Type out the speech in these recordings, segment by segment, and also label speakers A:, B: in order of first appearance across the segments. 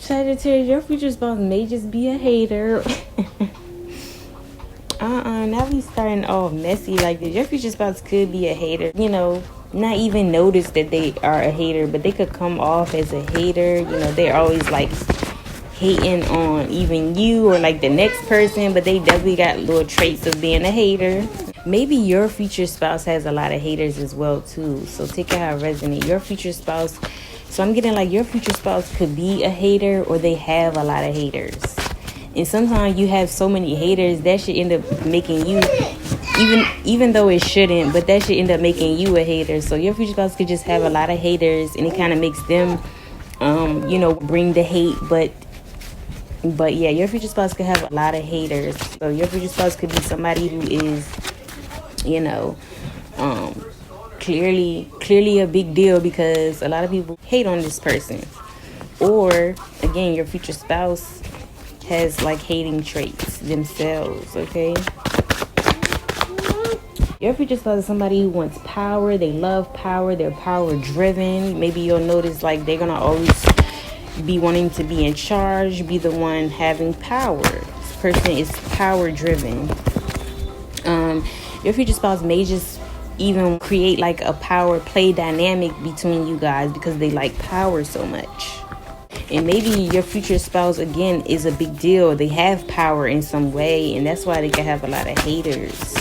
A: Sagittarius, your future spouse may just be a hater. Now we starting off messy like this. Your future spouse could be a hater. You know, not even notice that they are a hater, but they could come off as a hater. You know, they're always like hating on even you or like the next person, but they definitely got little traits of being a hater. Maybe your future spouse has a lot of haters as well too, so take it how it resonates. Your future spouse, so I'm getting like your future spouse could be a hater or they have a lot of haters. And sometimes you have so many haters that should end up making you, even though it shouldn't, but that should end up making you a hater. So your future spouse could just have a lot of haters, and it kind of makes them you know, bring the hate. But yeah, your future spouse could have a lot of haters. So your future spouse could be somebody who is, you know, clearly a big deal, because a lot of people hate on this person. Or again, your future spouse has like hating traits themselves. Okay, your future spouse is somebody who wants power. They love power. They're power driven. Maybe you'll notice like they're gonna always be wanting to be in charge, be the one having power. This person is power driven. Your future spouse may just even create like a power play dynamic between you guys because they like power so much. And maybe your future spouse again is a big deal. They have power in some way, and that's why they can have a lot of haters.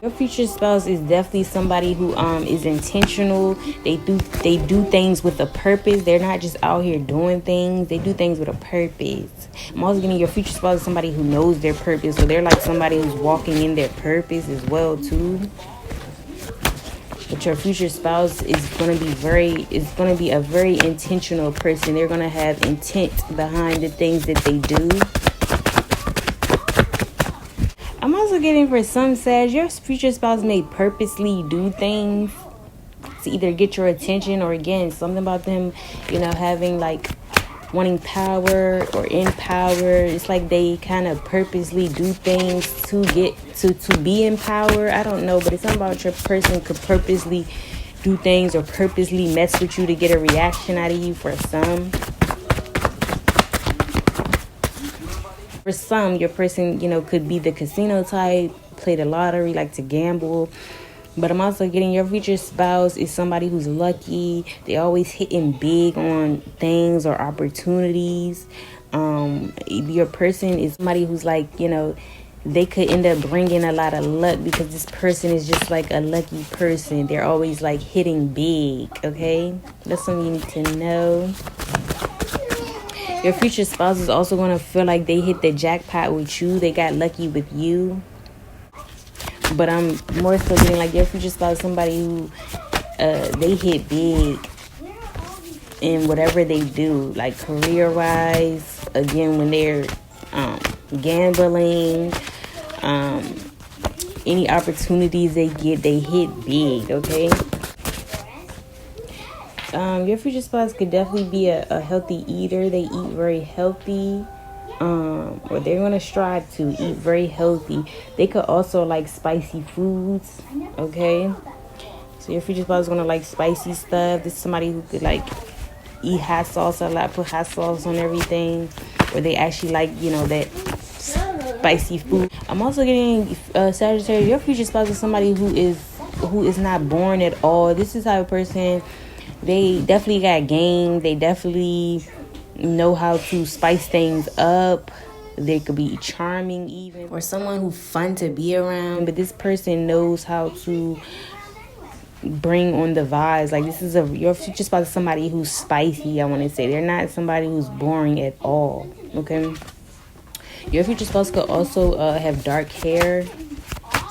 A: Your future spouse is definitely somebody who is intentional. They do things with a purpose. They're not just out here doing things. They do things with a purpose. I'm also getting your future spouse is somebody who knows their purpose. So they're like somebody who's walking in their purpose as well too. But your future spouse is gonna be a very intentional person. They're gonna have intent behind the things that they do. I'm also getting for some Sag, your future spouse may purposely do things to either get your attention, or again, something about them, you know, having like wanting power or in power. It's like they kind of purposely do things to get to be in power. I don't know, but it's something about your person could purposely do things or purposely mess with you to get a reaction out of you. For some, your person, you know, could be the casino type, play the lottery, like to gamble. But I'm also getting your future spouse is somebody who's lucky. They always hitting big on things or opportunities. Your person is somebody who's like, you know, they could end up bringing a lot of luck because this person is just like a lucky person. They're always like hitting big, okay? That's something you need to know. Your future spouse is also going to feel like they hit the jackpot with you. They got lucky with you. But I'm more so getting like your future spouse, somebody who they hit big in whatever they do, like career-wise. Again, when they're gambling, any opportunities they get, they hit big, okay? Your future spouse could definitely be a healthy eater. They eat very healthy. Or they're going to strive to eat very healthy. They could also like spicy foods, okay? So your future spouse is going to like spicy stuff. This is somebody who could like eat hot sauce a lot, put hot sauce on everything. Or they actually like, you know, that spicy food. I'm also getting Sagittarius. Your future spouse is somebody who is not boring at all. This is how a person, they definitely got game. They definitely know how to spice things up. They could be charming even, or someone who's fun to be around. But this person knows how to bring on the vibes. Like this is your future spouse is somebody who's spicy. I want to say they're not somebody who's boring at all. Okay. Your future spouse could also have dark hair.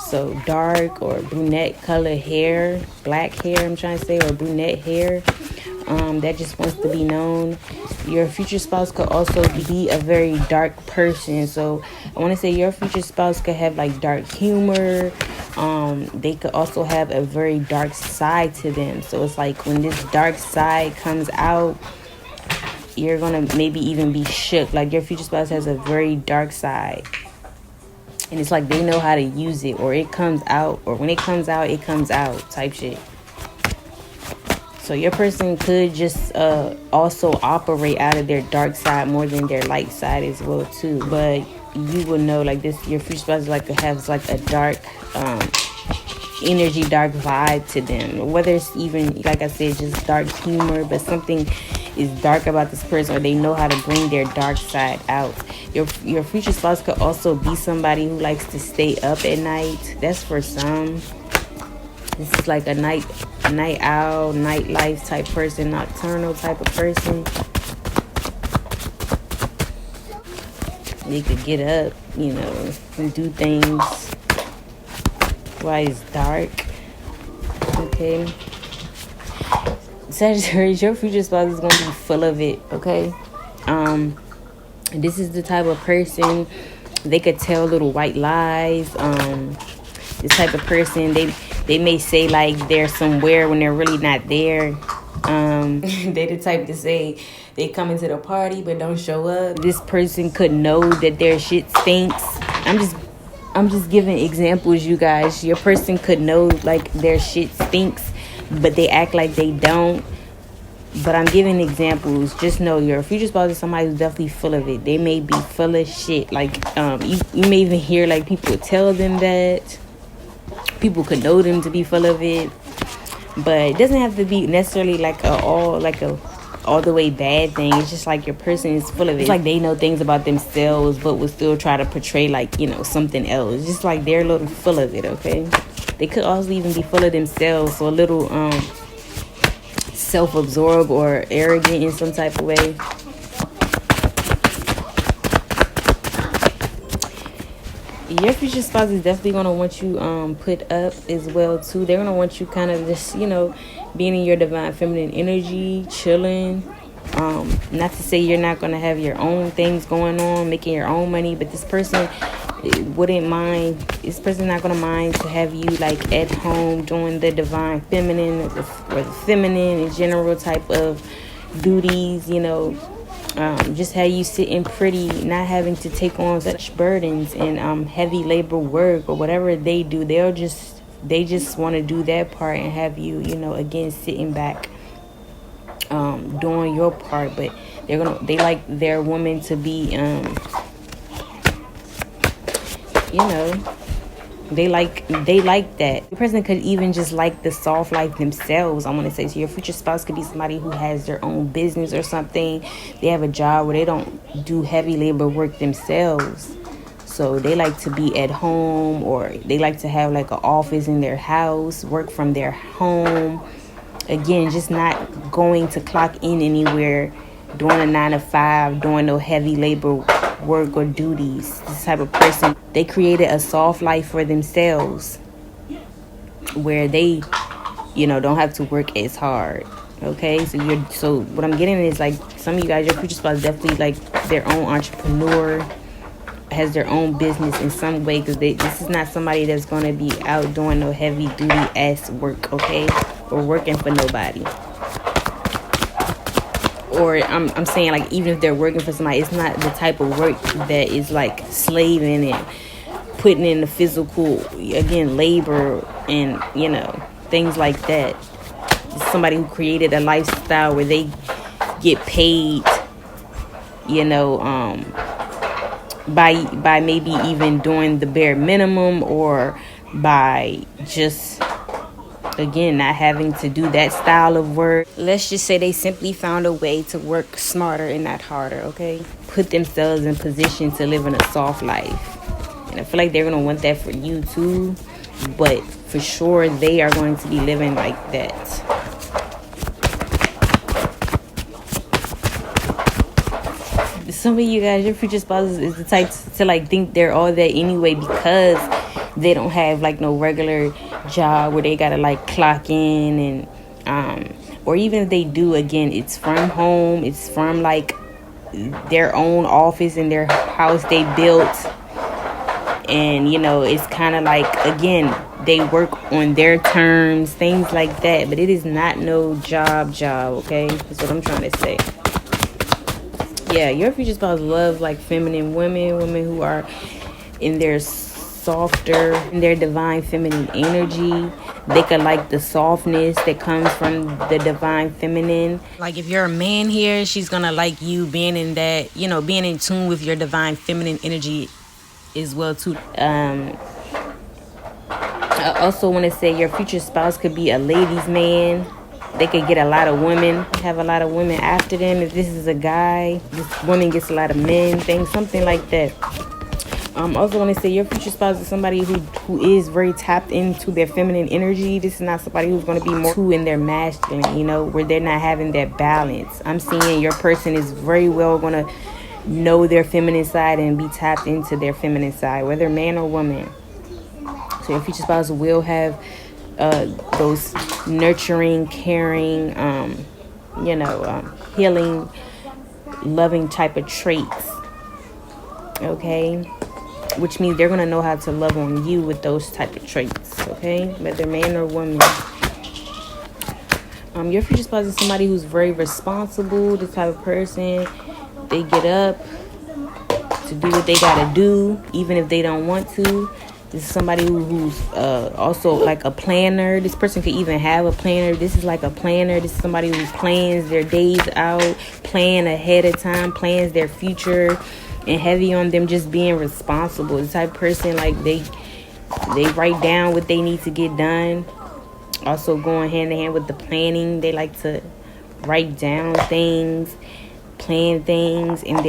A: So dark or brunette color hair, black hair, I'm trying to say, or brunette hair. That just wants to be known. Your future spouse could also be a very dark person. So I want to say your future spouse could have like dark humor. They could also have a very dark side to them. So it's like when this dark side comes out, you're going to maybe even be shook. Like your future spouse has a very dark side. And it's like they know how to use it, or it comes out, or when it comes out type shit. So So your person could just also operate out of their dark side more than their light side as well too. But you will know like this, your future spouse has like a dark energy, dark vibe to them. Whether it's even, like I said, just dark humor, but something is dark about this person, or they know how to bring their dark side out. Your future spouse could also be somebody who likes to stay up at night. That's for some. This is like a night owl, nightlife type person, nocturnal type of person. They could get up, and do things while it's dark. Okay. Sagittarius, your future spouse is going to be full of it, okay? This is the type of person, they could tell little white lies. This type of person, they may say like they're somewhere when they're really not there. They the type to say they come into the party but don't show up. This person could know that their shit stinks. I'm just giving examples, you guys. Your person could know like their shit stinks, but they act like they don't. But I'm giving examples. Just know your future spouse is somebody who's definitely full of it. They may be full of shit. Like you may even hear like people tell them that. People could know them to be full of it, but it doesn't have to be necessarily like all the way bad thing. It's just like your person is full of it. It's like they know things about themselves, but will still try to portray like something else. It's just like they're a little full of it. Okay, they could also even be full of themselves, so a little self-absorbed or arrogant in some type of way. Your future spouse is definitely going to want you put up as well too. They're going to want you kind of just being in your divine feminine energy, chilling. Not to say you're not going to have your own things going on, making your own money, but this person wouldn't mind. This person's not going to mind to have you like at home doing the divine feminine or the feminine in general type of duties, just have you sitting pretty, not having to take on such burdens and heavy labor work or whatever they do. They just want to do that part and have you, again, sitting back, doing your part. But they like their woman to be, they like that. The person could even just like the soft life themselves. I want to say, so your future spouse could be somebody who has their own business or something. They have a job where they don't do heavy labor work themselves, so they like to be at home, or they like to have like an office in their house, work from their home. Again, just not going to clock in anywhere, doing a 9 to 5, doing no heavy labor work or duties. This type of person, they created a soft life for themselves where they don't have to work as hard. Okay, so what I'm getting is like some of you guys, your future spouse definitely like their own entrepreneur, has their own business in some way, because this is not somebody that's going to be out doing no heavy duty ass work, okay, or working for nobody. Or I'm saying, like, even if they're working for somebody, it's not the type of work that is like slaving and putting in the physical, again, labor and things like that. It's somebody who created a lifestyle where they get paid, by maybe even doing the bare minimum, or by just, again, not having to do that style of work. Let's just say they simply found a way to work smarter and not harder, okay? Put themselves in position to live in a soft life. And I feel like they're going to want that for you too. But for sure, they are going to be living like that. Some of you guys, your future spouses is the type to like think they're all that anyway, because they don't have like no regular job where they gotta like clock in, and or even if they do, again, it's from home, it's from like their own office in their house they built, and it's kind of like, again, they work on their terms, things like that. But it is not no job, okay? That's what I'm trying to say. Yeah, your future spouse loves like feminine women who are in their softer in their divine feminine energy. They could like the softness that comes from the divine feminine. Like if you're a man here, she's gonna like you being in that, being in tune with your divine feminine energy as well too. I also want to say your future spouse could be a ladies' man. They could get a lot of women, have a lot of women after them. If this is a guy, this woman gets a lot of men, something like that. Also want to say your future spouse is somebody who is very tapped into their feminine energy. This is not somebody who's going to be more too in their masculine, where they're not having that balance. I'm seeing your person is very well going to know their feminine side and be tapped into their feminine side, whether man or woman. So your future spouse will have those nurturing, caring, healing, loving type of traits. Okay? Which means they're going to know how to love on you with those type of traits. Okay? Whether man or woman. Your future spouse is somebody who's very responsible, the type of person. They get up to do what they got to do, even if they don't want to. This is somebody who's also like a planner. This person could even have a planner. This is like a planner. This is somebody who plans their days out, plan ahead of time, plans their future, and heavy on them just being responsible. The type of person like they write down what they need to get done. Also going hand in hand with the planning. They like to write down things, plan things, and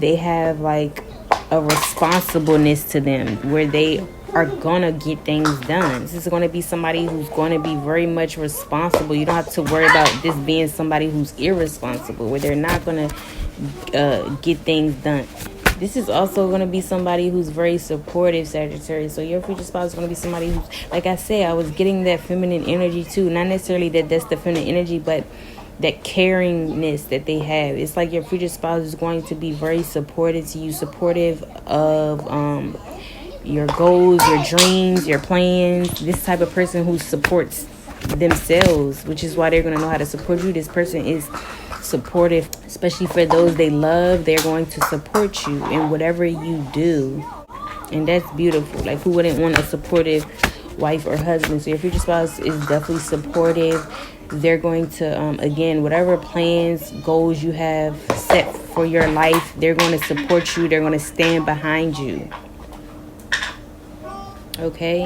A: they have like a responsibleness to them where they are gonna get things done. This is gonna be somebody who's gonna be very much responsible. You don't have to worry about this being somebody who's irresponsible, where they're not gonna get things done. This is also gonna be somebody who's very supportive, Sagittarius. So your future spouse is gonna be somebody who's, like I said, I was getting that feminine energy too. Not necessarily that's the feminine energy, but that caringness that they have. It's like your future spouse is going to be very supportive to you, supportive of your goals, your dreams, your plans. This type of person who supports themselves, which is why they're going to know how to support you. This person is supportive, especially for those they love. They're going to support you in whatever you do. And that's beautiful. Like, who wouldn't want a supportive wife or husband? So your future spouse is definitely supportive. They're going to, again, whatever plans, goals you have set for your life, they're going to support you. They're going to stand behind you. Okay?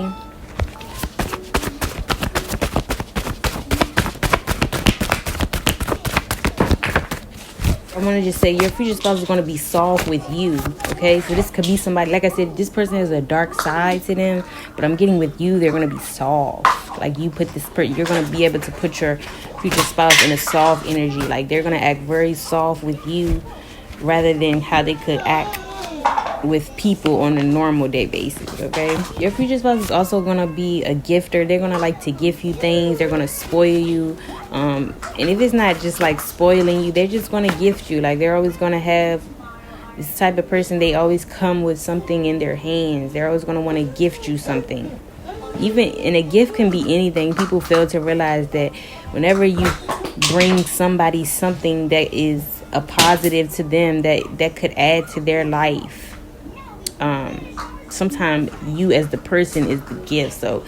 A: I want to just say your future spouse is going to be soft with you. Okay? So this could be somebody, like I said, this person has a dark side to them, but I'm getting with you, they're going to be soft. Like you're going to be able to put your future spouse in a soft energy. Like they're going to act very soft with you rather than how they could act with people on a normal day basis. Okay, your future spouse is also going to be a gifter. They're going to like to gift you things. They're going to spoil you. And if it's not just like spoiling you, they're just going to gift you. Like they're always going to have this type of person. They always come with something in their hands. They're always going to want to gift you something. And a gift can be anything. People fail to realize that whenever you bring somebody something that is a positive to them, that could add to their life, sometimes you as the person is the gift. So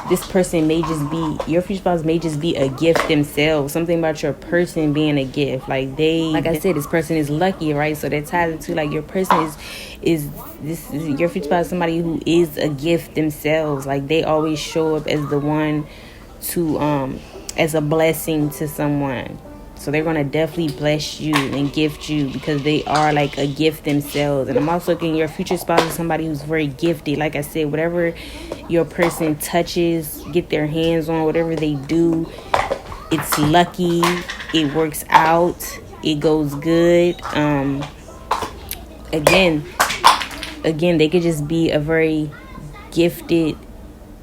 A: this person may just be, your future spouse may just be a gift themselves. Something about your person being a gift. Like I said, this person is lucky, right? So that ties into like your person is your future spouse, somebody who is a gift themselves. Like they always show up as the one to as a blessing to someone. So they're going to definitely bless you and gift you because they are like a gift themselves. And I'm also getting your future spouse is somebody who's very gifted. Like I said, whatever your person touches, get their hands on, whatever they do, it's lucky, it works out, it goes good. Again, they could just be a very gifted,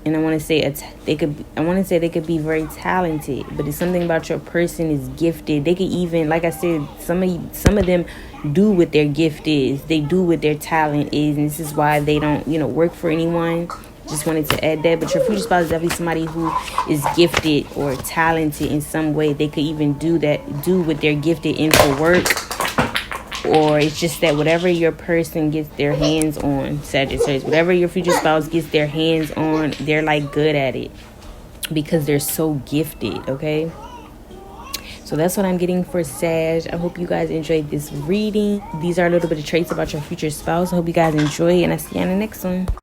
A: and I want to say they could be very talented, but it's something about your person is gifted. They could even, like I said, some of them do what their gift is. They do what their talent is, and this is why they don't, work for anyone. Just wanted to add that. But your future spouse is definitely somebody who is gifted or talented in some way. They could even do what they're gifted in for work, or it's just that whatever your person gets their hands on, Sagittarius, whatever your future spouse gets their hands on, they're like good at it because they're so gifted, okay? So that's what I'm getting for Sag. I hope you guys enjoyed this reading. These are a little bit of traits about your future spouse. I hope you guys enjoy, and I'll see you on the next one.